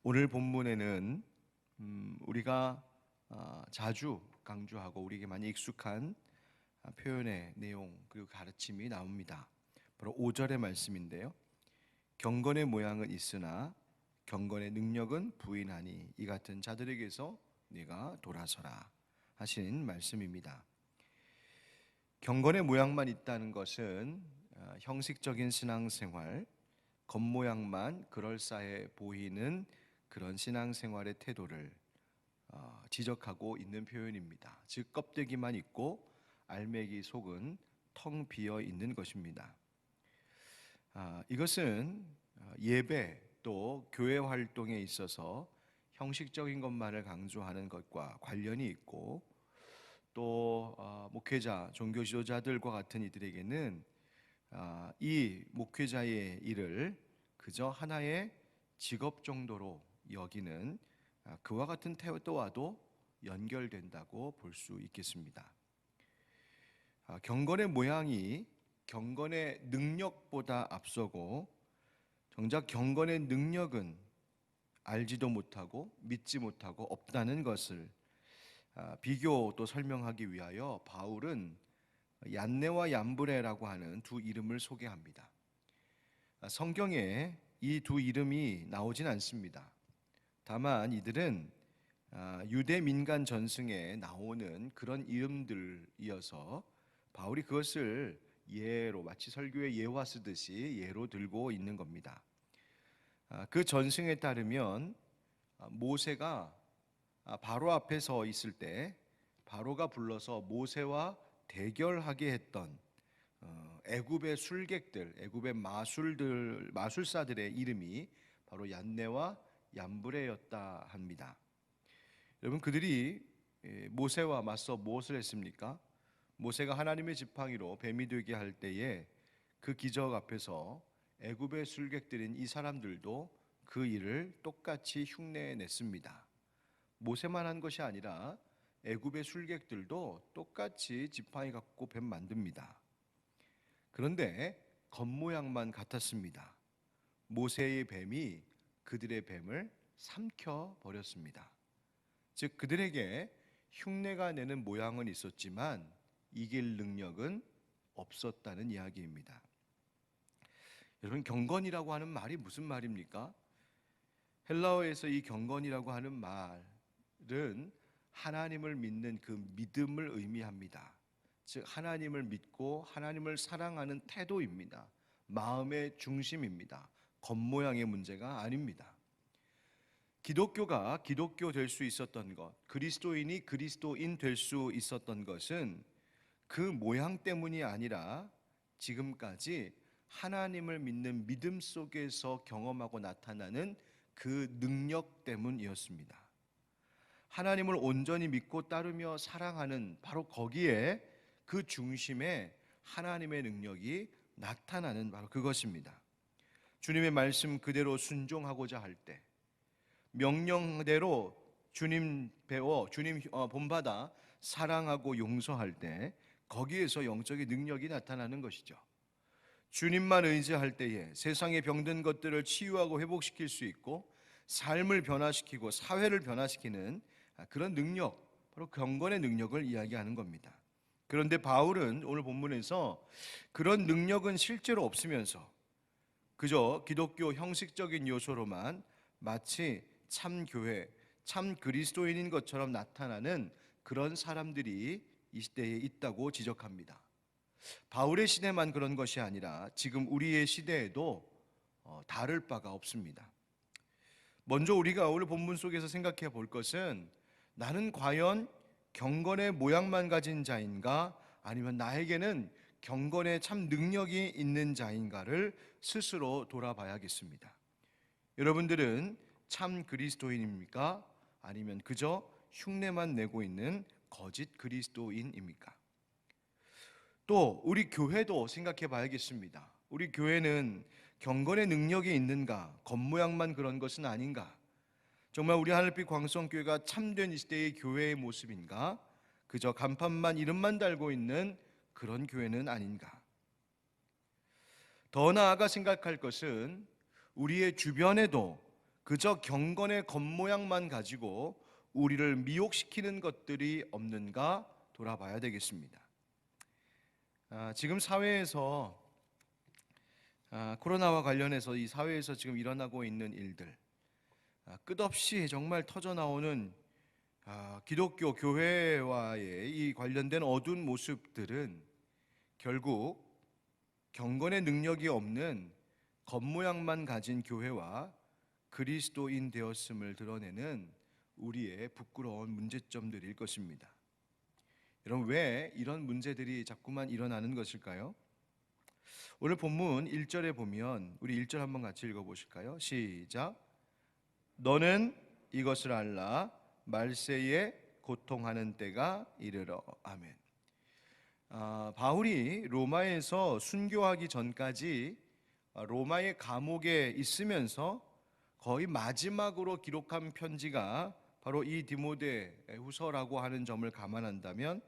오늘 본문에는 우리가 자주 강조하고 우리에게 많이 익숙한 표현의 내용 그리고 가르침이 나옵니다. 바로 5절의 말씀인데요. 경건의 모양은 있으나 경건의 능력은 부인하니 이 같은 자들에게서 네가 돌아서라 하신 말씀입니다. 경건의 모양만 있다는 것은 형식적인 신앙생활, 겉모양만 그럴싸해 보이는 그런 신앙생활의 태도를 지적하고 있는 표현입니다. 즉 껍데기만 있고 알맹이 속은 텅 비어 있는 것입니다. 이것은 예배 또 교회 활동에 있어서 형식적인 것만을 강조하는 것과 관련이 있고 또 목회자, 종교 지도자들과 같은 이들에게는 이 목회자의 일을 그저 하나의 직업 정도로 여기는 그와 같은 태도와도 연결된다고 볼 수 있겠습니다. 경건의 모양이 경건의 능력보다 앞서고 정작 경건의 능력은 알지도 못하고 믿지 못하고 없다는 것을 비교 또 설명하기 위하여 바울은 얀네와 얀브레라고 하는 두 이름을 소개합니다. 성경에 이 두 이름이 나오진 않습니다. 다만 이들은 유대 민간 전승에 나오는 그런 이름들이어서 바울이 그것을 예로 마치 설교의 예화 쓰듯이 예로 들고 있는 겁니다. 그 전승에 따르면 모세가 바로 앞에 서 있을 때 바로가 불러서 모세와 대결하게 했던 애굽의 술객들, 애굽의 마술사들의 이름이 바로 얀네와 얀브레였다 합니다. 여러분, 그들이 모세와 맞서 무엇을 했습니까? 모세가 하나님의 지팡이로 뱀이 되게 할 때에 그 기적 앞에서 애굽의 술객들인 이 사람들도 그 일을 똑같이 흉내냈습니다. 모세만 한 것이 아니라 애굽의 술객들도 똑같이 지팡이 갖고 뱀 만듭니다. 그런데 겉모양만 같았습니다. 모세의 뱀이 그들의 뱀을 삼켜 버렸습니다. 즉 그들에게 흉내가 내는 모양은 있었지만 이길 능력은 없었다는 이야기입니다. 여러분, 경건이라고 하는 말이 무슨 말입니까? 헬라어에서 이 경건이라고 하는 말은 하나님을 믿는 그 믿음을 의미합니다. 즉 하나님을 믿고 하나님을 사랑하는 태도입니다. 마음의 중심입니다. 겉모양의 문제가 아닙니다. 기독교가 기독교 될 수 있었던 것, 그리스도인이 그리스도인 될 수 있었던 것은 그 모양 때문이 아니라 지금까지 하나님을 믿는 믿음 속에서 경험하고 나타나는 그 능력 때문이었습니다. 하나님을 온전히 믿고 따르며 사랑하는 바로 거기에 그 중심에 하나님의 능력이 나타나는 바로 그것입니다. 주님의 말씀 그대로 순종하고자 할 때, 명령대로 주님 배워 주님 본받아 사랑하고 용서할 때 거기에서 영적인 능력이 나타나는 것이죠. 주님만 의지할 때에 세상의 병든 것들을 치유하고 회복시킬 수 있고 삶을 변화시키고 사회를 변화시키는 그런 능력, 바로 경건의 능력을 이야기하는 겁니다. 그런데 바울은 오늘 본문에서 그런 능력은 실제로 없으면서 그저 기독교 형식적인 요소로만 마치 참 교회, 참 그리스도인인 것처럼 나타나는 그런 사람들이 이 시대에 있다고 지적합니다. 바울의 시대만 그런 것이 아니라 지금 우리의 시대에도 다를 바가 없습니다. 먼저 우리가 오늘 본문 속에서 생각해 볼 것은 나는 과연 경건의 모양만 가진 자인가 아니면 나에게는 경건의 참 능력이 있는 자인가를 스스로 돌아봐야겠습니다. 여러분들은 참 그리스도인입니까? 아니면 그저 흉내만 내고 있는 거짓 그리스도인입니까? 또 우리 교회도 생각해 봐야겠습니다. 우리 교회는 경건의 능력이 있는가? 겉모양만 그런 것은 아닌가? 정말 우리 하늘빛 광성교회가 참된 이 시대의 교회의 모습인가? 그저 간판만 이름만 달고 있는 그런 교회는 아닌가? 더 나아가 생각할 것은 우리의 주변에도 그저 경건의 겉모양만 가지고 우리를 미혹시키는 것들이 없는가 돌아봐야 되겠습니다. 지금 사회에서 코로나와 관련해서 이 사회에서 지금 일어나고 있는 일들, 끝없이 정말 터져나오는 기독교 교회와의 이 관련된 어두운 모습들은 결국 경건의 능력이 없는 겉모양만 가진 교회와 그리스도인 되었음을 드러내는 우리의 부끄러운 문제점들일 것입니다. 여러분, 왜 이런 문제들이 자꾸만 일어나는 것일까요? 오늘 본문 1절에 보면 우리 1절 한번 같이 읽어보실까요? 시작. 너는 이것을 알라. 말세에 고통하는 때가 이르러. 아멘. 바울이 로마에서 순교하기 전까지 로마의 감옥에 있으면서 거의 마지막으로 기록한 편지가 바로 이 디모데 후서라고 하는 점을 감안한다면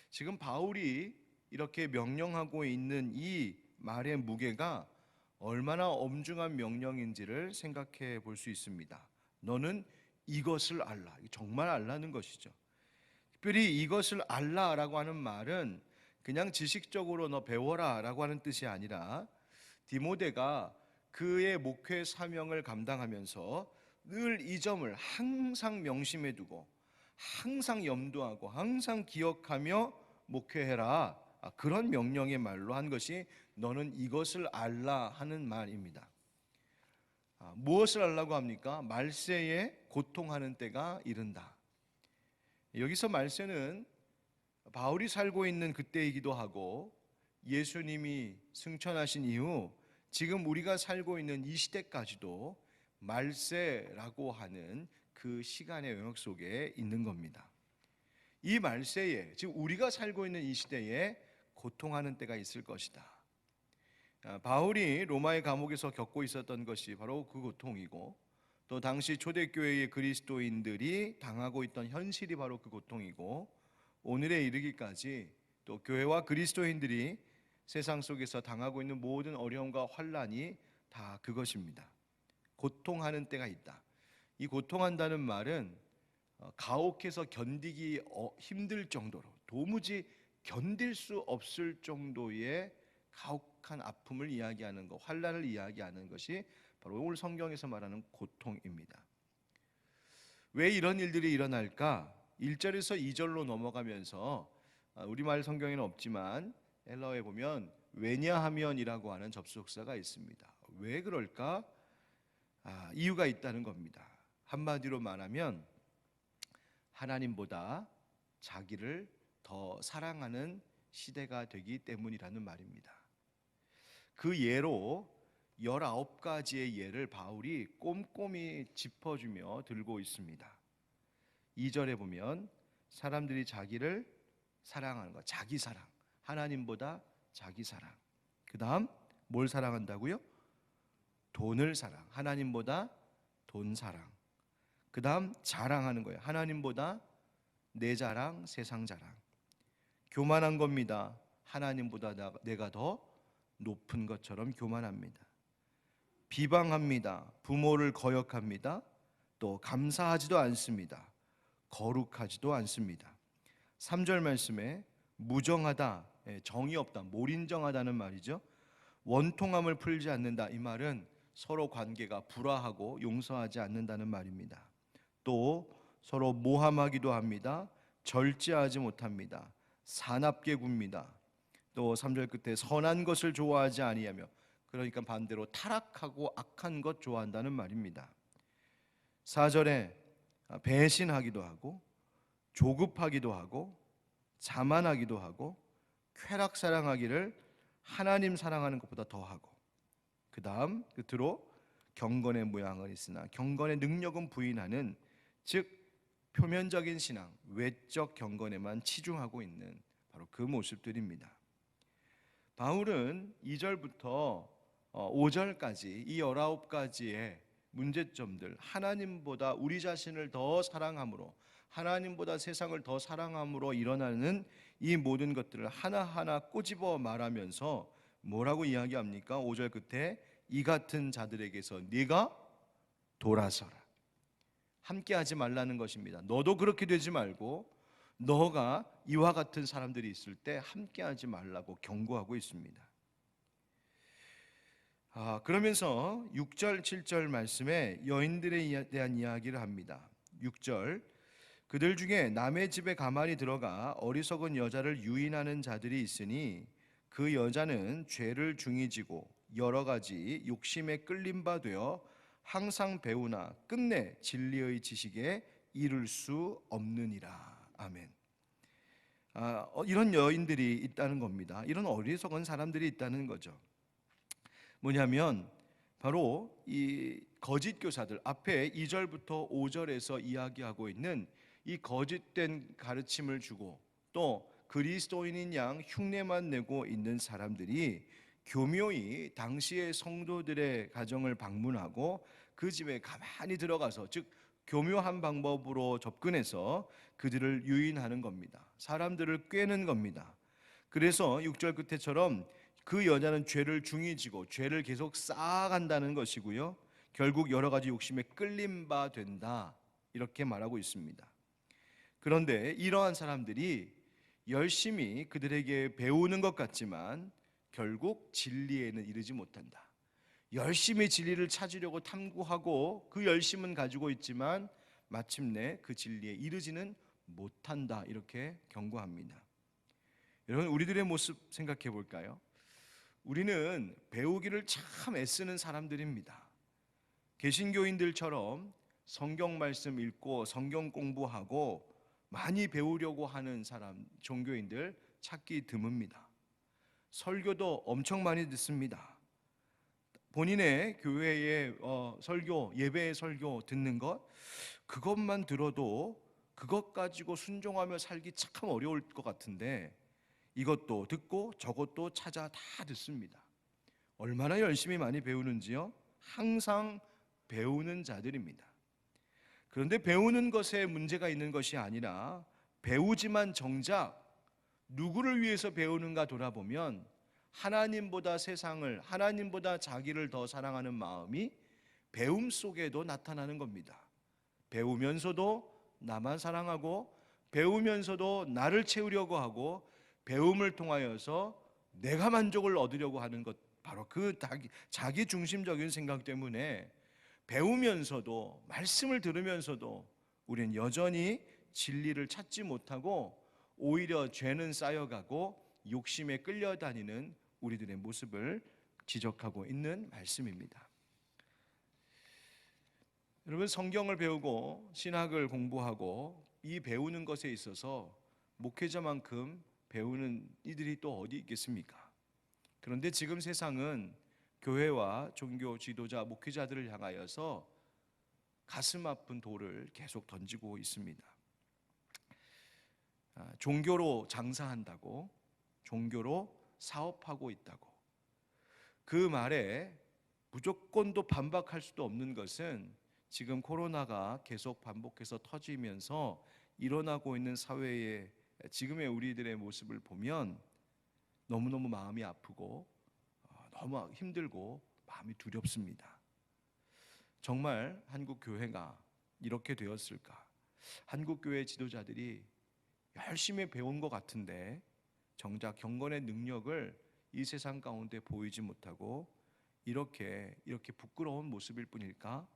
지금 바울이 이렇게 명령하고 있는 이 말의 무게가 얼마나 엄중한 명령인지를 생각해 볼 수 있습니다. 너는 이것을 알라. 정말 알라는 것이죠. 특별히 이것을 알라라고 하는 말은 그냥 지식적으로 너 배워라 라고 하는 뜻이 아니라 디모데가 그의 목회 사명을 감당하면서 늘 이 점을 항상 명심해 두고 항상 염두하고 항상 기억하며 목회해라, 그런 명령의 말로 한 것이 너는 이것을 알라 하는 말입니다. 무엇을 알라고 합니까? 말세에 고통하는 때가 이른다. 여기서 말세는 바울이 살고 있는 그때이기도 하고 예수님이 승천하신 이후 지금 우리가 살고 있는 이 시대까지도 말세라고 하는 그 시간의 영역 속에 있는 겁니다. 이 말세에, 지금 우리가 살고 있는 이 시대에 고통하는 때가 있을 것이다. 바울이 로마의 감옥에서 겪고 있었던 것이 바로 그 고통이고, 또 당시 초대교회의 그리스도인들이 당하고 있던 현실이 바로 그 고통이고, 오늘에 이르기까지 또 교회와 그리스도인들이 세상 속에서 당하고 있는 모든 어려움과 환난이 다 그것입니다. 고통하는 때가 있다. 이 고통한다는 말은 가혹해서 견디기 힘들 정도로, 도무지 견딜 수 없을 정도의 가혹한 아픔을 이야기하는 것, 환난을 이야기하는 것이 바로 오늘 성경에서 말하는 고통입니다. 왜 이런 일들이 일어날까? 1절에서 2절로 넘어가면서 우리말 성경에는 없지만 헬라어에 보면 왜냐하면이라고 하는 접속사가 있습니다. 왜 그럴까? 이유가 있다는 겁니다. 한마디로 말하면 하나님보다 자기를 더 사랑하는 시대가 되기 때문이라는 말입니다. 그 예로 19가지의 예를 바울이 꼼꼼히 짚어주며 들고 있습니다. 2절에 보면 사람들이 자기를 사랑하는 것, 자기 사랑, 하나님보다 자기 사랑. 그 다음 뭘 사랑한다고요? 돈을 사랑, 하나님보다 돈 사랑. 그 다음 자랑하는 거예요. 하나님보다 내 자랑, 세상 자랑. 교만한 겁니다. 하나님보다 내가 더 높은 것처럼 교만합니다. 비방합니다. 부모를 거역합니다. 또 감사하지도 않습니다. 거룩하지도 않습니다. 3절 말씀에 무정하다, 정이 없다, 몰인정하다는 말이죠. 원통함을 풀지 않는다. 이 말은 서로 관계가 불화하고 용서하지 않는다는 말입니다. 또 서로 모함하기도 합니다. 절제하지 못합니다. 사납게 굽니다. 또 3절 끝에 선한 것을 좋아하지 아니하며, 그러니까 반대로 타락하고 악한 것 좋아한다는 말입니다. 4절에 배신하기도 하고 조급하기도 하고 자만하기도 하고 쾌락 사랑하기를 하나님 사랑하는 것보다 더하고, 그 다음 끝으로 경건의 모양은 있으나 경건의 능력은 부인하는, 즉 표면적인 신앙, 외적 경건에만 치중하고 있는 바로 그 모습들입니다. 바울은 2절부터 5절까지 이 19가지의 문제점들, 하나님보다 우리 자신을 더 사랑함으로, 하나님보다 세상을 더 사랑함으로 일어나는 이 모든 것들을 하나하나 꼬집어 말하면서 뭐라고 이야기합니까? 5절 끝에 이 같은 자들에게서 네가 돌아서라. 함께 하지 말라는 것입니다. 너도 그렇게 되지 말고 너가 이와 같은 사람들이 있을 때 함께 하지 말라고 경고하고 있습니다. 그러면서 6절 7절 말씀에 여인들에 대한 이야기를 합니다. 6절, 그들 중에 남의 집에 가만히 들어가 어리석은 여자를 유인하는 자들이 있으니 그 여자는 죄를 중이지고 여러 가지 욕심에 끌린 바 되어 항상 배우나 끝내 진리의 지식에 이를 수 없느니라. 아멘. 이런 여인들이 있다는 겁니다. 이런 어리석은 사람들이 있다는 거죠. 뭐냐면 바로 이 거짓 교사들, 앞에 2절부터 5절에서 이야기하고 있는 이 거짓된 가르침을 주고 또 그리스도인인 양 흉내만 내고 있는 사람들이 교묘히 당시의 성도들의 가정을 방문하고 그 집에 가만히 들어가서, 즉 교묘한 방법으로 접근해서 그들을 유인하는 겁니다. 사람들을 꿰는 겁니다. 그래서 6절 끝에처럼 그 여자는 죄를 중이지고 죄를 계속 쌓아간다는 것이고요, 결국 여러 가지 욕심에 끌린 바 된다, 이렇게 말하고 있습니다. 그런데 이러한 사람들이 열심히 그들에게 배우는 것 같지만 결국 진리에는 이르지 못한다. 열심히 진리를 찾으려고 탐구하고 그 열심은 가지고 있지만 마침내 그 진리에 이르지는 못한다, 이렇게 경고합니다. 여러분, 우리들의 모습 생각해 볼까요? 우리는 배우기를 참 애쓰는 사람들입니다. 개신교인들처럼 성경 말씀 읽고 성경 공부하고 많이 배우려고 하는 사람, 종교인들 찾기 드뭅니다. 설교도 엄청 많이 듣습니다. 본인의 교회의 설교, 예배의 설교 듣는 것, 그것만 들어도 그것 가지고 순종하며 살기 참 어려울 것 같은데 이것도 듣고 저것도 찾아 다 듣습니다. 얼마나 열심히 많이 배우는지요? 항상 배우는 자들입니다. 그런데 배우는 것에 문제가 있는 것이 아니라 배우지만 정작 누구를 위해서 배우는가 돌아보면 하나님보다 세상을, 하나님보다 자기를 더 사랑하는 마음이 배움 속에도 나타나는 겁니다. 배우면서도 나만 사랑하고 배우면서도 나를 채우려고 하고 배움을 통하여서 내가 만족을 얻으려고 하는 것, 바로 그 자기 중심적인 생각 때문에 배우면서도 말씀을 들으면서도 우리는 여전히 진리를 찾지 못하고 오히려 죄는 쌓여가고 욕심에 끌려다니는 우리들의 모습을 지적하고 있는 말씀입니다. 여러분, 성경을 배우고 신학을 공부하고 이 배우는 것에 있어서 목회자만큼 배우는 이들이 또 어디 있겠습니까? 그런데 지금 세상은 교회와 종교 지도자, 목회자들을 향하여서 가슴 아픈 돌을 계속 던지고 있습니다. 종교로 장사한다고, 종교로 사업하고 있다고. 그 말에 무조건도 반박할 수도 없는 것은 지금 코로나가 계속 반복해서 터지면서 일어나고 있는 사회의 지금의 우리들의 모습을 보면 너무너무 마음이 아프고 너무 힘들고 마음이 두렵습니다. 정말 한국 교회가 이렇게 되었을까? 한국 교회 지도자들이 열심히 배운 것 같은데 정작 경건의 능력을 이 세상 가운데 보이지 못하고 이렇게 부끄러운 모습일 뿐일까?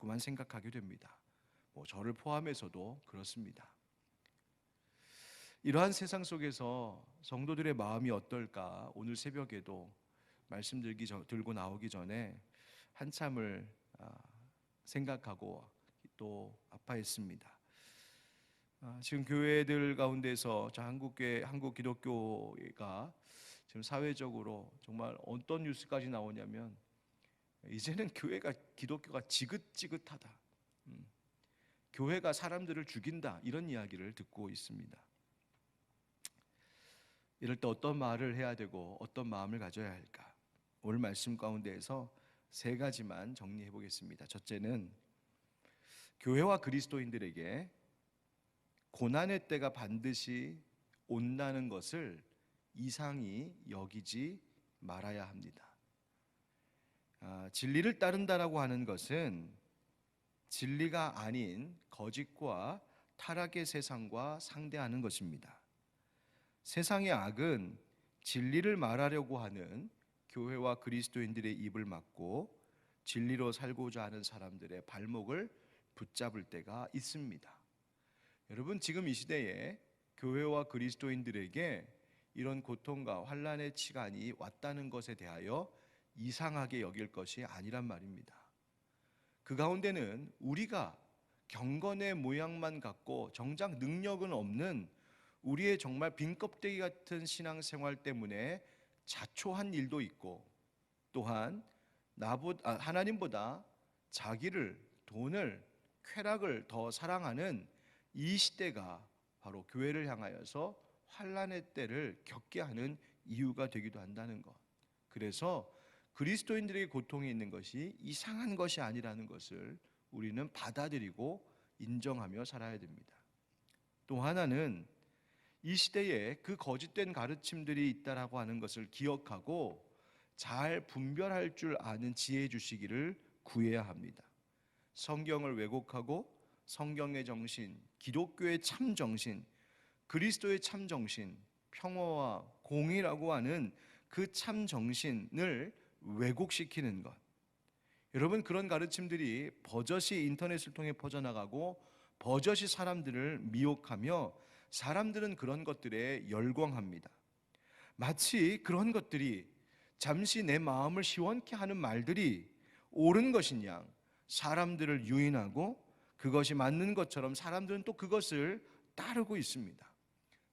자꾸만 생각하게 됩니다. 저를 포함해서도 그렇습니다. 이러한 세상 속에서 성도들의 마음이 어떨까? 오늘 새벽에도 말씀 들고 나오기 전에 한참을 생각하고 또 아파했습니다. 지금 교회들 가운데서 한국 기독교가 지금 사회적으로 정말 어떤 뉴스까지 나오냐면 이제는 기독교가 지긋지긋하다, 교회가 사람들을 죽인다, 이런 이야기를 듣고 있습니다. 이럴 때 어떤 말을 해야 되고 어떤 마음을 가져야 할까? 오늘 말씀 가운데에서 세 가지만 정리해 보겠습니다. 첫째는 교회와 그리스도인들에게 고난의 때가 반드시 온다는 것을 이상히 여기지 말아야 합니다. 진리를 따른다라고 하는 것은 진리가 아닌 거짓과 타락의 세상과 상대하는 것입니다. 세상의 악은 진리를 말하려고 하는 교회와 그리스도인들의 입을 막고 진리로 살고자 하는 사람들의 발목을 붙잡을 때가 있습니다. 여러분, 지금 이 시대에 교회와 그리스도인들에게 이런 고통과 환난의 시간이 왔다는 것에 대하여 이상하게 여길 것이 아니란 말입니다. 그 가운데는 우리가 경건의 모양만 갖고 정작 능력은 없는 우리의 정말 빈 껍데기 같은 신앙생활 때문에 자초한 일도 있고, 또한 하나님보다 자기를, 돈을, 쾌락을 더 사랑하는 이 시대가 바로 교회를 향하여서 환난의 때를 겪게 하는 이유가 되기도 한다는 것. 그래서 그리스도인들에게 고통이 있는 것이 이상한 것이 아니라는 것을 우리는 받아들이고 인정하며 살아야 됩니다. 또 하나는 이 시대에 그 거짓된 가르침들이 있다라고 하는 것을 기억하고 잘 분별할 줄 아는 지혜 주시기를 구해야 합니다. 성경을 왜곡하고 성경의 정신, 기독교의 참 정신, 그리스도의 참 정신, 평화와 공의라고 하는 그 참 정신을 왜곡시키는 것. 여러분, 그런 가르침들이 버젓이 인터넷을 통해 퍼져나가고 버젓이 사람들을 미혹하며 사람들은 그런 것들에 열광합니다. 마치 그런 것들이 잠시 내 마음을 시원케 하는 말들이 옳은 것인 양 사람들을 유인하고 그것이 맞는 것처럼 사람들은 또 그것을 따르고 있습니다.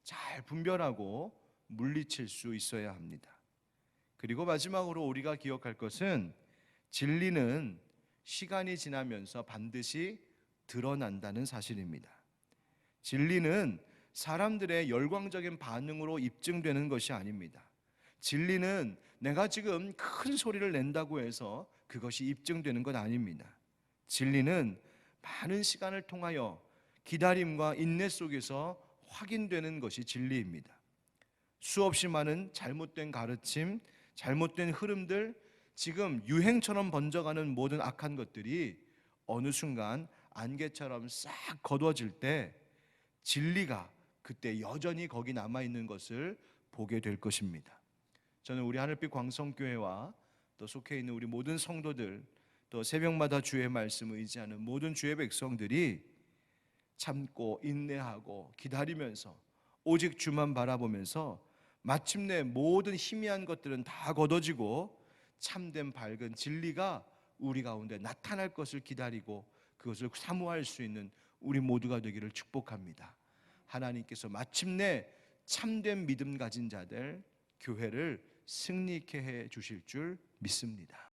잘 분별하고 물리칠 수 있어야 합니다. 그리고 마지막으로 우리가 기억할 것은 진리는 시간이 지나면서 반드시 드러난다는 사실입니다. 진리는 사람들의 열광적인 반응으로 입증되는 것이 아닙니다. 진리는 내가 지금 큰 소리를 낸다고 해서 그것이 입증되는 것 아닙니다. 진리는 많은 시간을 통하여 기다림과 인내 속에서 확인되는 것이 진리입니다. 수없이 많은 잘못된 가르침, 잘못된 흐름들, 지금 유행처럼 번져가는 모든 악한 것들이 어느 순간 안개처럼 싹 거두어질 때 진리가 그때 여전히 거기 남아있는 것을 보게 될 것입니다. 저는 우리 하늘빛 광성교회와 또 속해 있는 우리 모든 성도들, 또 새벽마다 주의 말씀을 의지하는 모든 주의 백성들이 참고 인내하고 기다리면서 오직 주만 바라보면서 마침내 모든 희미한 것들은 다 걷어지고 참된 밝은 진리가 우리 가운데 나타날 것을 기다리고 그것을 사모할 수 있는 우리 모두가 되기를 축복합니다. 하나님께서 마침내 참된 믿음 가진 자들, 교회를 승리케 해 주실 줄 믿습니다.